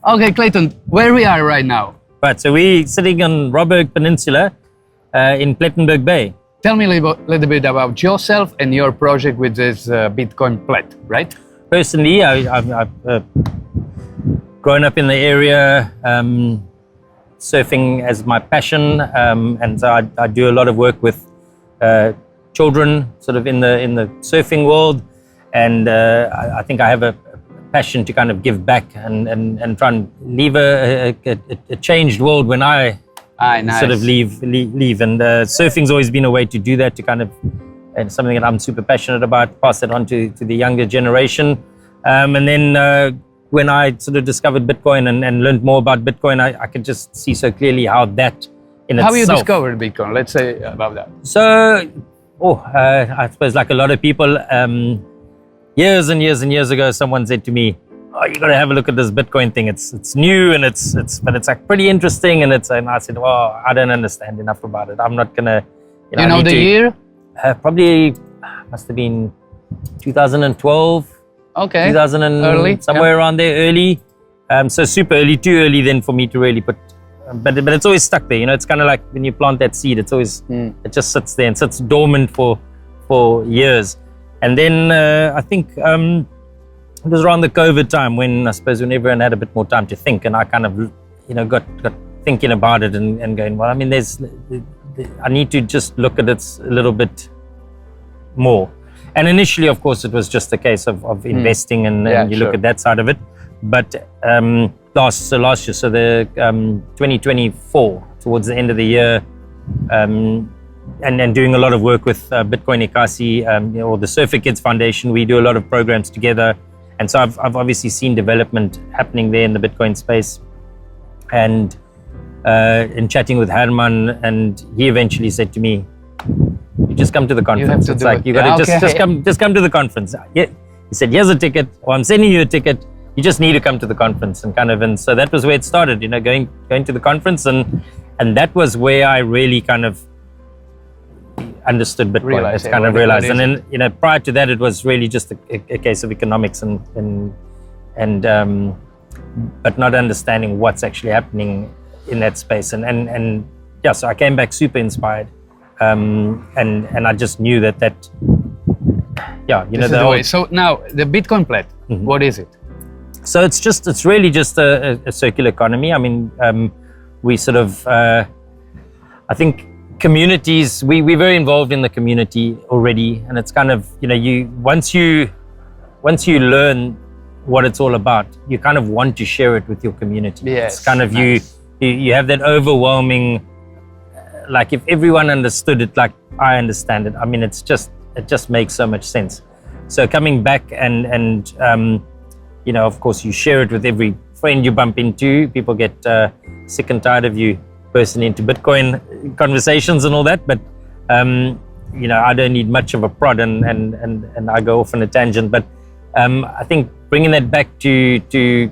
Okay, Clayton, where we are right now? Right, so we're sitting on Robberg Peninsula in Plettenberg Bay. Tell me a little bit about yourself and your project with this Bitcoin Plett, right? Personally, I've grown up in the area, surfing as my passion, and so I do a lot of work with children, sort of in the surfing world, and I think I have a passion to kind of give back and try and leave a changed world when I nice. sort of leave, and surfing's always been a way to do that, to kind of, and something that I'm super passionate about, pass that on to the younger generation. And then when I sort of discovered Bitcoin and learned more about Bitcoin, I could just see so clearly how that in how itself. you discovered Bitcoin? Let's say about that. So, I suppose like a lot of people, years and years and years ago, someone said to me, "Oh, you got to have a look at this Bitcoin thing. It's new and but it's like pretty interesting." And I said, "Well, I don't understand enough about it. I'm not gonna." You know the year? Probably must have been 2012. Okay. 2000 and early, somewhere around there, early. So super early, too early then for me to really put. But it's always stuck there. You know, it's kind of like when you plant that seed. It's always it just sits there and sits dormant for years. And then I think it was around the COVID time when I suppose when everyone had a bit more time to think, and I kind of got thinking about it and going, well, I mean, I need to just look at it a little bit more. And initially, of course, it was just a case of investing and you look at that side of it. But last year, so the 2024, towards the end of the year, and doing a lot of work with Bitcoin Ekasi, or the Surfer Kids Foundation, we do a lot of programs together. And so I've obviously seen development happening there in the Bitcoin space. And in chatting with Herman, and he eventually said to me, "You just come to the conference. It's like you got to just come to the conference." Yeah. He said, "Here's a ticket, or I'm sending you a ticket. You just need to come to the conference." And so that was where it started. Going to the conference, and that was where I really kind of understood Bitcoin. Realized. And then prior to that, it was really just a case of economics and but not understanding what's actually happening in that space. And yeah, so I came back super inspired. And I just knew that the way. So now the Bitcoin Plett, what is it? So it's really just a circular economy. I mean, we sort of I think communities, we're very involved in the community already, and it's kind of once you learn what it's all about, you kind of want to share it with your community. Yes, it's kind of nice. you have that overwhelming. Like if everyone understood it like I understand it, I mean, it just makes so much sense. So coming back and of course you share it with every friend you bump into. People get sick and tired of you bursting into Bitcoin conversations and all that, but I don't need much of a prod and I go off on a tangent. But I think bringing that back to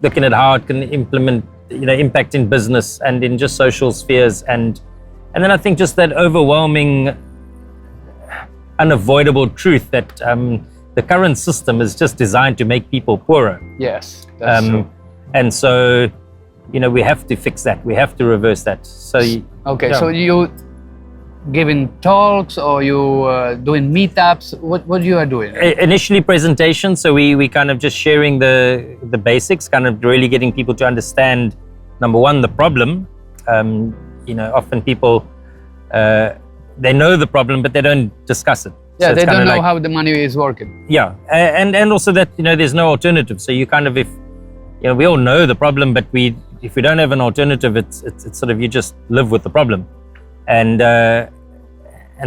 looking at how it can impact in business and in just social spheres, and then I think just that overwhelming, unavoidable truth that the current system is just designed to make people poorer. Yes, that's true. And so, we have to fix that. We have to reverse that. So so you giving talks, or you doing meetups? What you are doing? Initially presentations, so we kind of just sharing the basics, kind of really getting people to understand, number one, the problem. Often people they know the problem, but they don't discuss it. Yeah, so they don't know how the money is working. Yeah, and also that there's no alternative. So you kind of, if we all know the problem, but if we don't have an alternative, it's sort of you just live with the problem. And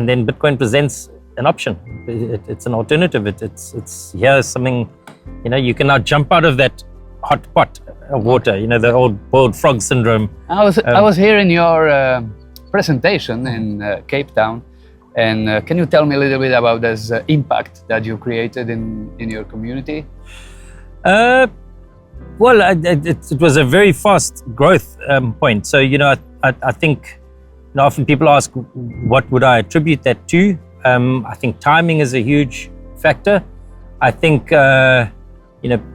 then Bitcoin presents an option. It's an alternative. It's here's something. You can now jump out of that hot pot of water. The old boiled frog syndrome. I was hearing your presentation in Cape Town, and can you tell me a little bit about this impact that you created in your community? Well, it was a very fast growth point. So I think. Often people ask, what would I attribute that to? I think timing is a huge factor. I think,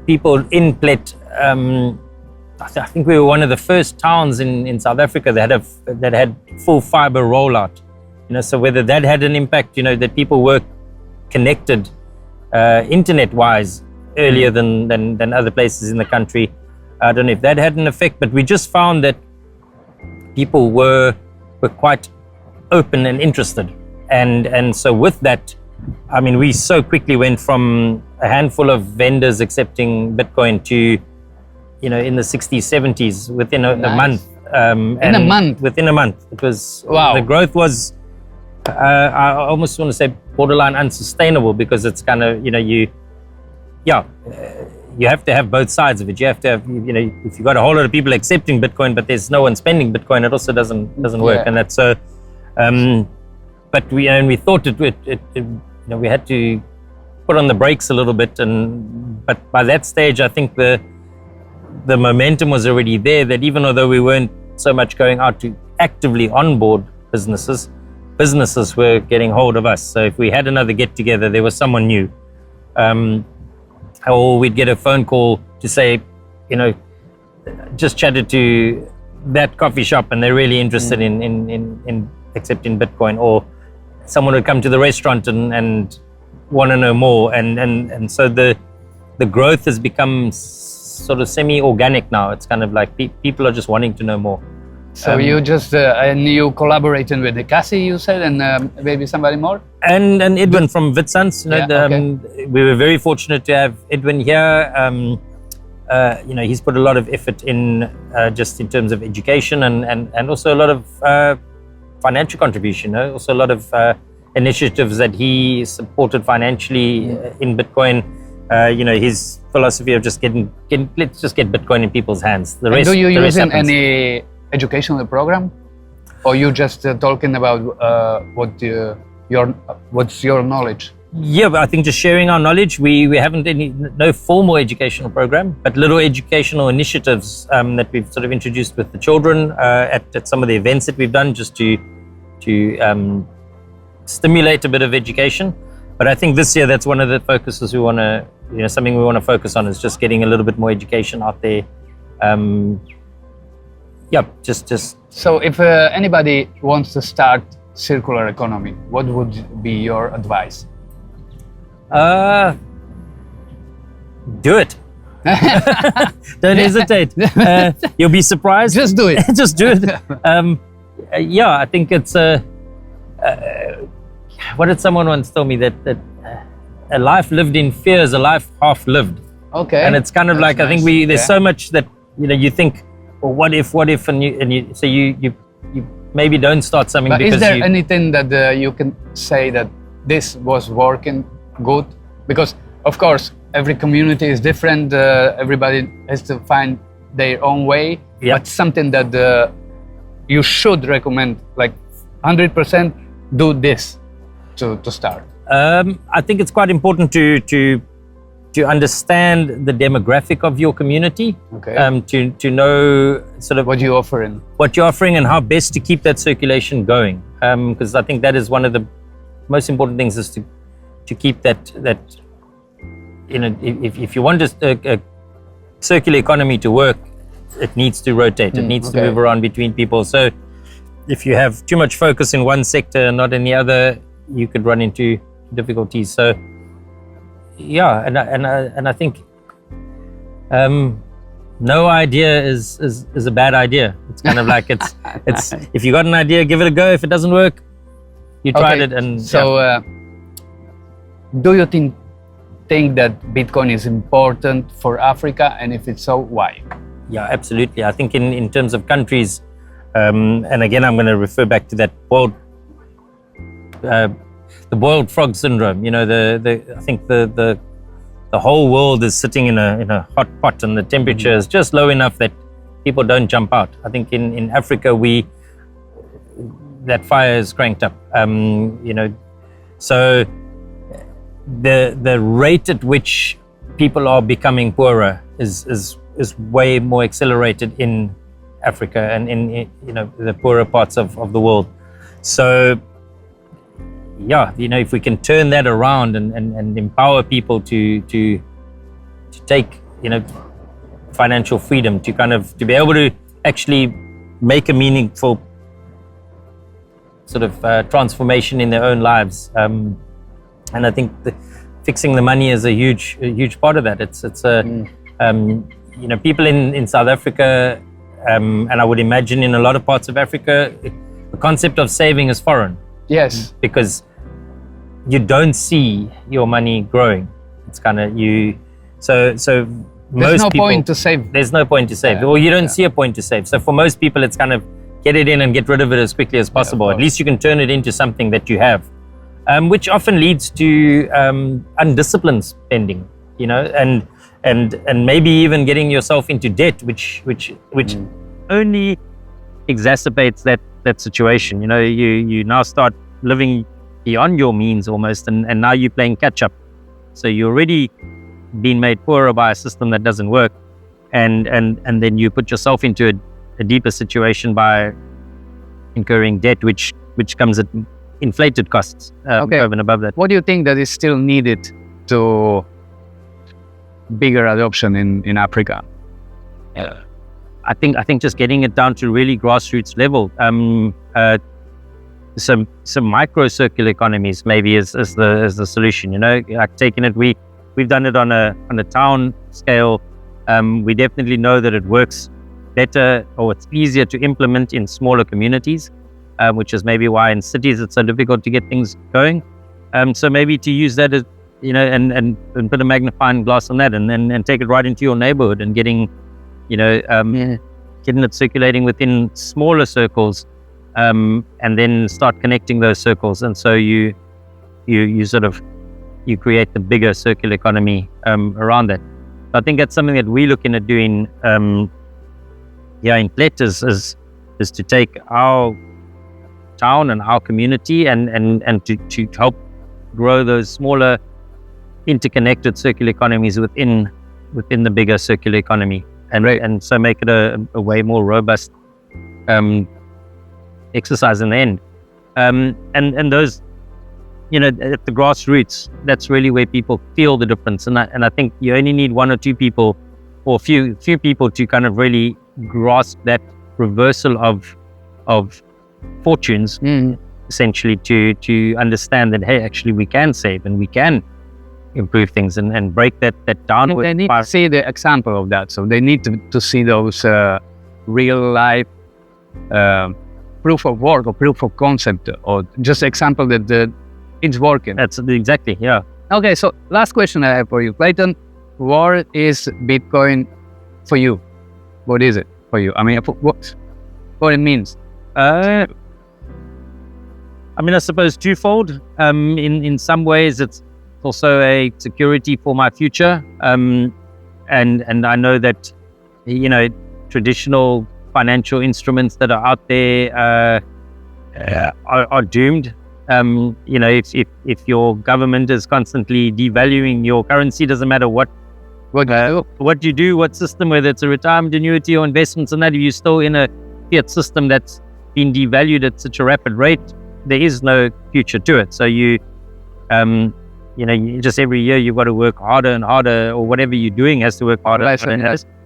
people in Plett I think we were one of the first towns in South Africa that had full fiber rollout. So whether that had an impact, that people were connected internet-wise earlier than other places in the country. I don't know if that had an effect, but we just found that people were quite open and interested, and so with that, I mean, we so quickly went from a handful of vendors accepting Bitcoin to, in the 60s, 70s within a month. Within a month, it was wow. The growth was, I almost want to say, borderline unsustainable, because it's kind of, you have to have both sides of it. You have to have, if you've got a whole lot of people accepting Bitcoin, but there's no one spending Bitcoin, it also doesn't work. And that's so. But we thought we had to put on the brakes a little bit, but by that stage, I think the momentum was already there. That even although we weren't so much going out to actively onboard businesses were getting hold of us. So if we had another get together, there was someone new. Or we'd get a phone call to say, just chatted to that coffee shop and they're really interested in accepting Bitcoin, or someone would come to the restaurant and want to know more, and so the growth has become sort of semi-organic now. It's kind of like people are just wanting to know more. So you just and you collaborating with the Cassie, you said, and maybe somebody more, and Edwin from Vitsans. We were very fortunate to have Edwin here. He's put a lot of effort in just in terms of education and also a lot of financial contribution. Also a lot of initiatives that he supported financially in Bitcoin. His philosophy of just let's just get Bitcoin in people's hands. The rest. Do you use any educational program, or you just talking about what's your knowledge? Yeah, but I think just sharing our knowledge. We haven't no formal educational program, but little educational initiatives that we've sort of introduced with the children at some of the events that we've done, just to stimulate a bit of education. But I think this year that's one of the focuses we want to, something we want to focus on is just getting a little bit more education out there. Just. So if anybody wants to start circular economy, what would be your advice? Do it. Don't hesitate. You'll be surprised. Just do it. Just do it. I think it's what did someone once tell me, that a life lived in fear is a life half lived. Okay. And it's kind of like, nice. I think there's so much that you think, well, what if, and you maybe don't start something. But because is there anything that you can say that this was working good? Because of course every community is different. Everybody has to find their own way. Yep. But something that you should recommend, like 100%, do this to start. I think it's quite important to understand the demographic of your community. Okay. To know sort of what you're offering, and how best to keep that circulation going. Because I think that is one of the most important things, is to keep that if you want a circular economy to work, it needs to rotate. It needs to move around between people. So if you have too much focus in one sector and not in the other, you could run into difficulties. So and I think no idea is a bad idea. It's kind of like it's if you got an idea, give it a go. If it doesn't work, you tried it. And so do you think that Bitcoin is important for Africa, and if it's so, why? Yeah, absolutely. I think in terms of countries, and again, I'm going to refer back to that the boiled frog syndrome. I think the whole world is sitting in a hot pot, and the temperature is just low enough that people don't jump out. I think in Africa that fire is cranked up. So the rate at which people are becoming poorer is way more accelerated in Africa and in the poorer parts of the world. So if we can turn that around and empower people to take financial freedom to be able to actually make a meaningful sort of transformation in their own lives. And I think fixing the money is a huge part of that. It's people in South Africa, and I would imagine in a lot of parts of Africa, the concept of saving is foreign. Yes. Because you don't see your money growing. It's kind of There's no point to save. There's no point to save, or you don't see a point to save. So for most people, it's kind of get it in and get rid of it as quickly as possible. At least you can turn it into something that you have, which often leads to undisciplined spending, and maybe even getting yourself into debt, which only exacerbates that situation. You now start living beyond your means almost, and now you're playing catch up. So you're already been made poorer by a system that doesn't work, and then you put yourself into a deeper situation by incurring debt, which comes at inflated costs over and above that. What do you think that is still needed to bigger adoption in Africa? I think just getting it down to really grassroots level. Some micro circular economies maybe is the solution. Like taking it, we've done it on a town scale. We definitely know that it works better, or it's easier to implement in smaller communities, which is maybe why in cities it's so difficult to get things going. So maybe to use that as, and put a magnifying glass on that, and take it right into your neighborhood, and getting it circulating within smaller circles, and then start connecting those circles. And so you create the bigger circular economy around that. So I think that's something that we're looking at doing in Plett is to take our town and our community and to help grow those smaller interconnected circular economies within the bigger circular economy, and so make it a way more robust exercise in the end. And those, at the grassroots, that's really where people feel the difference. And I think you only need one or two people, or few people, to kind of really grasp that reversal of fortunes, essentially, to understand that, hey, actually we can save and we can improve things and break that downward. They need to see the example of that. So they need to see those real life proof of work or proof of concept, or just example that it's working. That's exactly, yeah. Okay, so last question I have for you, Clayton. What is Bitcoin for you? What is it for you? I mean, what it means? I suppose twofold. In some ways, it's also a security for my future. And I know that, traditional financial instruments that are out there are doomed. If your government is constantly devaluing your currency, doesn't matter what you do, what system, whether it's a retirement annuity or investments and that, if you're still in a fiat system that's been devalued at such a rapid rate, there is no future to it. So you just every year you've got to work harder and harder, or whatever you're doing has to work harder.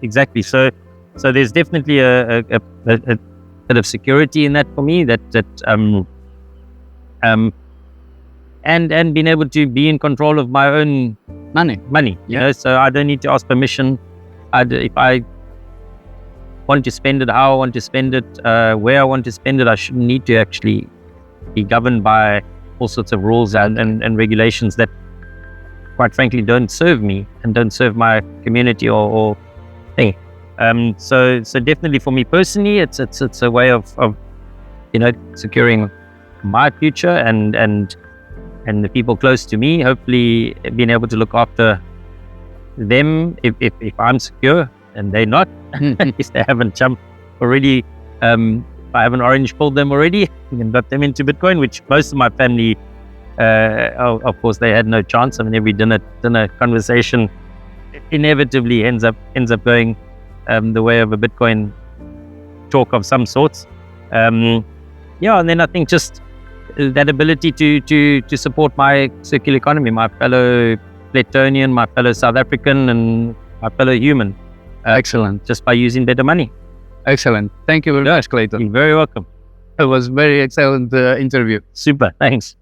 Exactly. So there's definitely a bit of security in that for me, and being able to be in control of my own money. So I don't need to ask permission. If I want to spend it, how I want to spend it, where I want to spend it, I shouldn't need to actually be governed by all sorts of rules and regulations that, quite frankly, don't serve me and don't serve my community or thing. So definitely for me personally, it's a way of securing my future and the people close to me, hopefully being able to look after them if I'm secure and they're not. If they haven't jumped already, if I haven't orange pulled them already and got them into Bitcoin, which most of my family, of course, they had no chance. I mean, every dinner conversation inevitably ends up going the way of a Bitcoin talk of some sorts. And then I think just that ability to support my circular economy, my fellow Plettonian, my fellow South African, and my fellow human. Excellent. just by using better money. Excellent. Thank you very much, Clayton. You're very welcome. It was very excellent interview. Super. Thanks.